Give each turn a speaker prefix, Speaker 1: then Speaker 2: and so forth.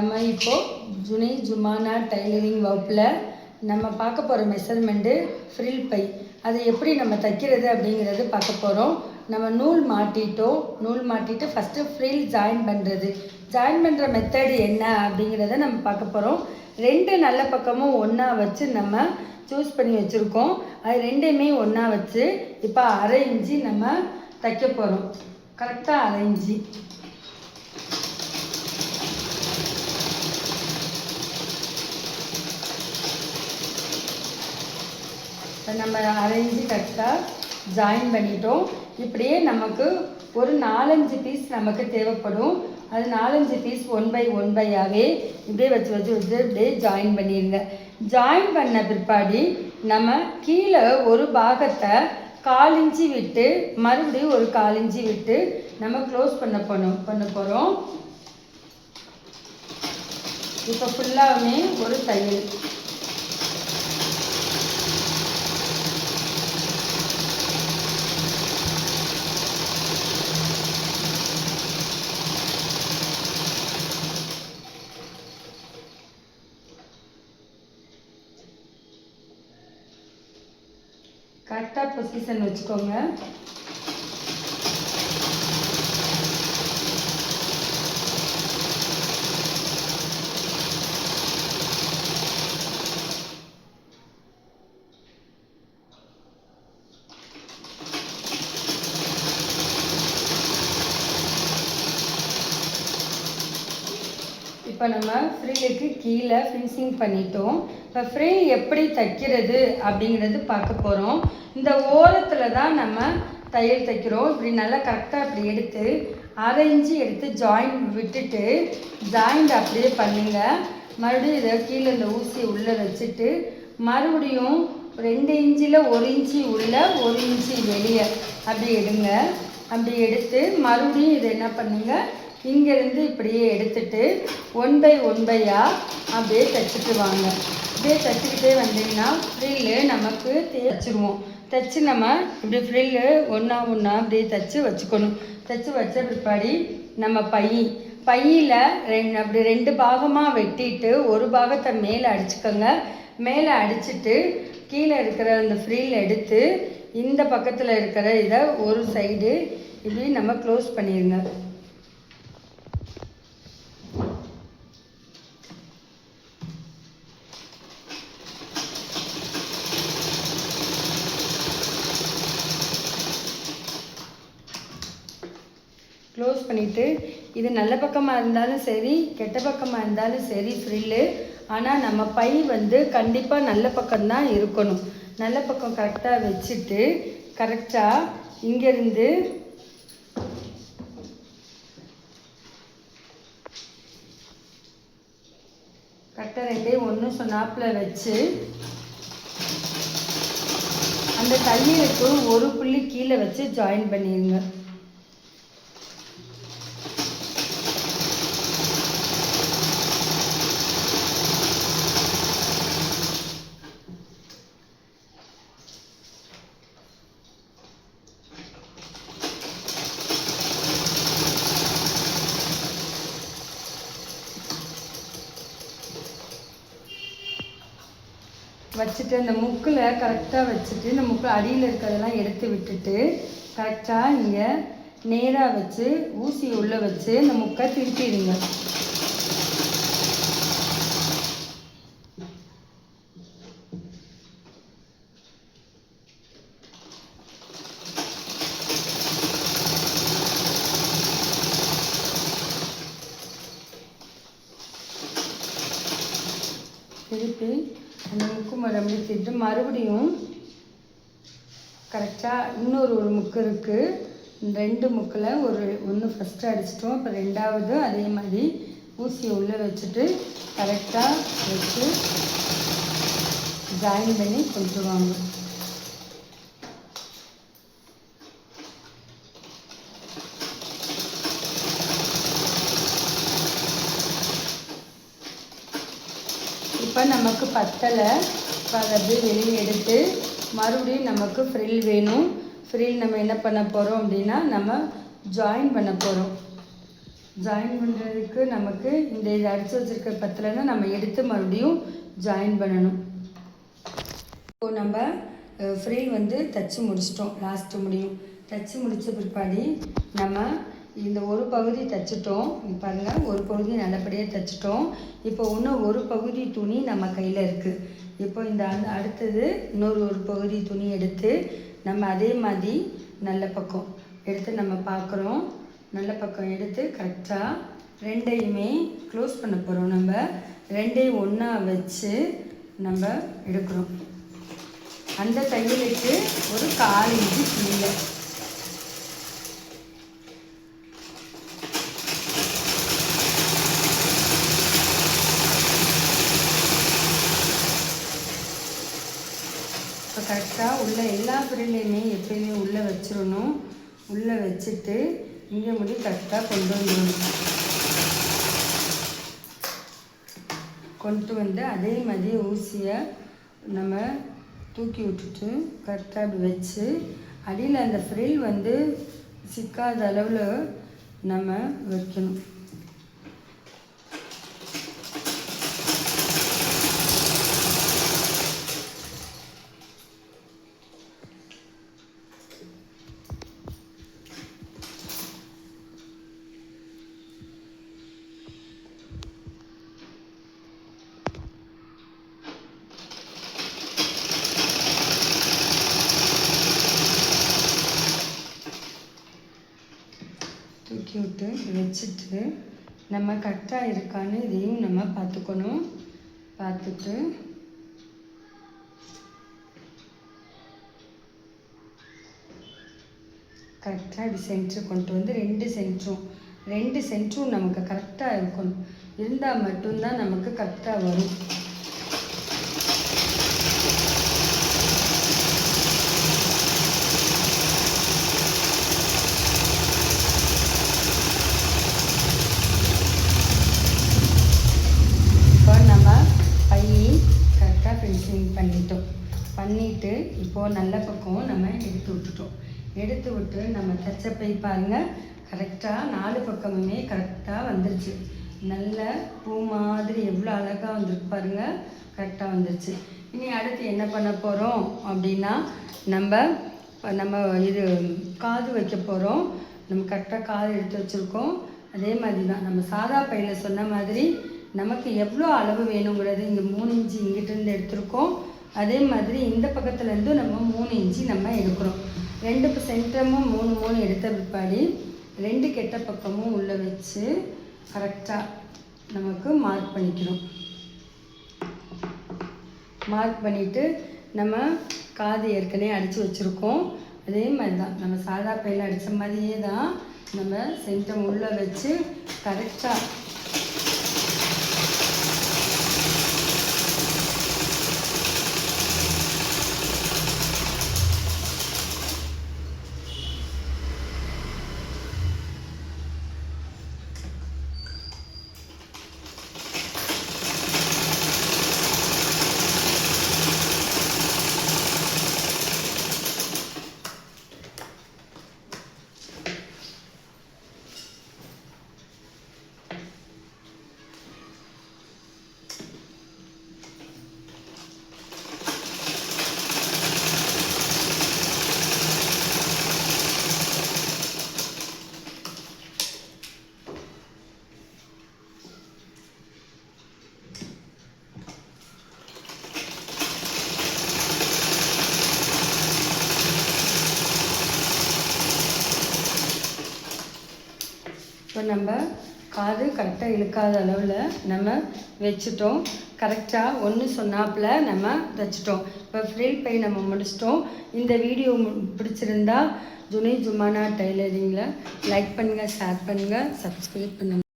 Speaker 1: நம்ம இப்போது ஜுமானா டைலரிங் வகுப்பில் நம்ம பார்க்க போகிற மெஷர்மெண்ட்டு ஃப்ரில் பை. அதை எப்படி நம்ம தைக்கிறது அப்படிங்கிறது பார்க்க போகிறோம். நம்ம நூல் மாட்டிட்டு ஃபஸ்ட்டு ஃப்ரில் ஜாயின் பண்ணுற மெத்தடு என்ன அப்படிங்கிறத நம்ம பார்க்க போகிறோம். ரெண்டு நல்ல பக்கமும் ஒன்றா வச்சு நம்ம சூஸ் பண்ணி வச்சுருக்கோம். அது ரெண்டையுமே ஒன்றா வச்சு இப்போ அரை இன்ச்சு நம்ம தைக்க போகிறோம். கரெக்டாக அரை இன்ச்சு. இப்போ நம்ம அரை இன்ச்சு கரெக்டாக ஜாயின் பண்ணிட்டோம். இப்படியே நமக்கு ஒரு 4-5 பீஸ் நமக்கு தேவைப்படும். அது 4-5 பீஸ் 1/1 இப்படியே வச்சு இப்படியே ஜாயின் பண்ணிடுங்க. ஜாயின் பண்ண பிற்பாடி நம்ம கீழே ஒரு பாகத்தை 1/4 இன்ச்சு விட்டு மறுபடியும் ஒரு 1/4 இன்ச்சு விட்டு நம்ம க்ளோஸ் பண்ண போகிறோம். இப்போ ஃபுல்லாகவே ஒரு தையல். கரெக்டாக பொசிஷன் வச்சுக்கோங்க. இப்போ நம்ம ஃப்ரில்லுக்கு கீழே ஃபினிஷிங் பண்ணிட்டோம். இப்போ ஃப்ரில் எப்படி தைக்கிறது அப்படிங்கிறது பார்க்க போகிறோம். இந்த ஓரத்தில் தான் நம்ம தையல் தைக்கிறோம். இப்படி நல்லா கரெக்டாக இப்படி எடுத்து அரை இன்ச்சு எடுத்து விட்டுட்டு ஜாயிண்ட் அப்படியே பண்ணுங்க. மறுபடியும் இதை கீழே இந்த ஊசி உள்ளே வச்சுட்டு மறுபடியும் 2 இன்ச்சில் 1 இன்ச்சு உள்ள 1 இன்ச்சு வெளியே அப்படி எடுங்க. அப்படி எடுத்து மறுபடியும் இதை என்ன பண்ணுங்க, இங்கேருந்து இப்படியே எடுத்துட்டு 1/1 அப்படியே தைச்சிட்டு வாங்க. இப்படியே தைச்சிக்கிட்டே வந்தீங்கன்னா ஃப்ரில்லு நமக்கு தைச்சிருவோம். தைச்சி நம்ம இப்படி ஃப்ரில்லு ஒன்றா அப்படியே தைச்சி வச்சுக்கணும். தைச்சி வச்ச பிற்பாடி நம்ம பையில் அப்படி 2 பாகமாக வெட்டிட்டு ஒரு பாகத்தை மேலே அடிச்சுக்கோங்க. மேலே அடிச்சுட்டு கீழே இருக்கிற அந்த ஃப்ரில் எடுத்து இந்த பக்கத்தில் இருக்கிற இதை ஒரு சைடு இப்படி நம்ம க்ளோஸ் பண்ணிடுங்க. க்ளோஸ் பண்ணிவிட்டு இது நல்ல பக்கமாக இருந்தாலும் சரி கெட்ட பக்கமாக இருந்தாலும் சரி ஃப்ரில்லு, ஆனால் நம்ம பை கண்டிப்பாக நல்ல பக்கம்தான் இருக்கணும். நல்ல பக்கம் கரெக்டாக வச்சுட்டு கரெக்டாக இங்கேருந்து கரெக்டாக 2 சொன்னாப்பில் வச்சு அந்த தையலுக்கு ஒரு புள்ளி கீழே வச்சு ஜாயின் பண்ணிடுங்க. வச்சுட்டு அந்த முக்கில் கரெக்டாக வச்சுட்டு இந்த முக்கில் அடியில் இருக்கிறதெல்லாம் எடுத்து விட்டுட்டு கரெக்டாக இங்கே நேராக வச்சு ஊசி உள்ளே வச்சு இந்த முக்கை திருப்பிடுங்க. திருப்பி அந்த முக்கு மறுபடியும் திருட்டு மறுபடியும் கரெக்டாக இன்னொரு முக்கு இருக்குது. 2 முக்கில் ஒன்று ஃபஸ்ட்டு அடிச்சிட்டோம். இப்போ 2வது அதே மாதிரி ஊசியை உள்ளே வச்சுட்டு கரெக்டாக வச்சு ஜாயின் பண்ணி கொண்டு வாங்க. இப்போ நமக்கு பத்தலை. இப்போ அதை அப்படியே வெளியே எடுத்து மறுபடியும் நமக்கு ஃப்ரில் வேணும். ஃப்ரில் நம்ம என்ன பண்ண போகிறோம் அப்படின்னா நம்ம ஜாயின் பண்ண போகிறோம். ஜாயின் பண்ணுறதுக்கு நமக்கு இந்த இது அடித்து வச்சுருக்க பத்தலைன்னா நம்ம எடுத்து மறுபடியும் ஜாயின் பண்ணணும். இப்போது நம்ம ஃப்ரில் வந்து தைச்சி முடிச்சிட்டோம். லாஸ்ட்டு முடியும் தைச்சி முடித்த பிற்பாடு நம்ம இந்த ஒரு பகுதி தைச்சிட்டோம். பாருங்கள், ஒரு பகுதி நல்லபடியாக தைச்சிட்டோம். இப்போ இன்னும் ஒரு பகுதி துணி நம்ம கையில் இருக்குது. இப்போ இந்த அடுத்தது ஒரு பகுதி துணி எடுத்து நம்ம அதே மாதிரி நல்ல பக்கம் எடுத்து நம்ம பார்க்குறோம். நல்ல பக்கம் எடுத்து கரெக்டாக ரெண்டையுமே க்ளோஸ் பண்ண போகிறோம். நம்ம ரெண்டையும் ஒன்றா வச்சு நம்ம எடுக்கிறோம். அந்த தையலுக்கு ஒரு 1/4 இன்ச்சு கீழே இப்போ கரெக்டாக உள்ள எல்லா ஃப்ரில்லையுமே எப்பயுமே உள்ளே வச்சிடணும். உள்ளே வச்சுட்டு இங்கே முடி கரெக்டாக கொண்டு வந்து அதே மாதிரி ஊசியை நம்ம தூக்கி விட்டுட்டு கரெக்டாக அப்படி வச்சு அடியில் அந்த ஃப்ரில் வந்து சிக்காத அளவில் நம்ம வைக்கணும். தூக்கி விட்டு வச்சுட்டு நம்ம கரெக்டாக இருக்கான்னு இதையும் நம்ம பார்த்துக்கணும். பார்த்துட்டு கரெக்டாக இப்படி சென்டர் கொண்டு வந்து ரெண்டு சென்டரும் நமக்கு கரெக்டாக இருக்கணும். இருந்தால் மட்டும்தான் நமக்கு கரெக்டாக வரும். பண்ணிவிட்டு இப்போது நல்ல பக்கம் நம்ம எடுத்து விட்டு நம்ம தைச்ச பை பாருங்கள், கரெக்டாக 4 பக்கமுமே கரெக்டாக வந்துருச்சு. நல்ல பூ மாதிரி எவ்வளோ அழகாக வந்துருக்கு பாருங்கள், கரெக்டாக வந்துருச்சு. இனி அடுத்து என்ன பண்ண போகிறோம் அப்படின்னா நம்ம இது காது வைக்க போகிறோம். நம்ம கரெக்டாக காது எடுத்து வச்சுருக்கோம். அதே மாதிரி தான் நம்ம சாதா பையில் சொன்ன மாதிரி நமக்கு எவ்வளோ அளவு வேணுங்கிறது இங்கே 3 இன்ச்சு இங்கிட்டிருந்து எடுத்துருக்கோம். அதே மாதிரி இந்த பக்கத்துலேருந்து நம்ம 3 இன்ச்சு நம்ம எடுக்கிறோம். 2 சென்டமும் 3 எடுத்த பிற்பாடு 2 கெட்ட பக்கமும் உள்ளே வச்சு கரெக்டாக நமக்கு மார்க் பண்ணிக்கிறோம். மார்க் பண்ணிவிட்டு நம்ம காது ஏற்கனவே அடித்து வச்சுருக்கோம். அதே மாதிரி தான் நம்ம சாதா பையில் அடித்த மாதிரியே தான் நம்ம சென்டம் உள்ளே வச்சு கரெக்டாக இப்போ நம்ம காது கரெக்டாக இழுக்காத அளவில் நம்ம வச்சுட்டோம். கரெக்டாக ஒன்று சொன்னாப்பில் நம்ம தைச்சிட்டோம். இப்போ ஃப்ரில் பை நம்ம முடிச்சிட்டோம். இந்த வீடியோ பிடிச்சிருந்தா ஜுனை ஜுமானா டைலரிங்கில் லைக் பண்ணுங்கள், ஷேர் பண்ணுங்கள், சப்ஸ்கிரைப் பண்ணுங்கள்.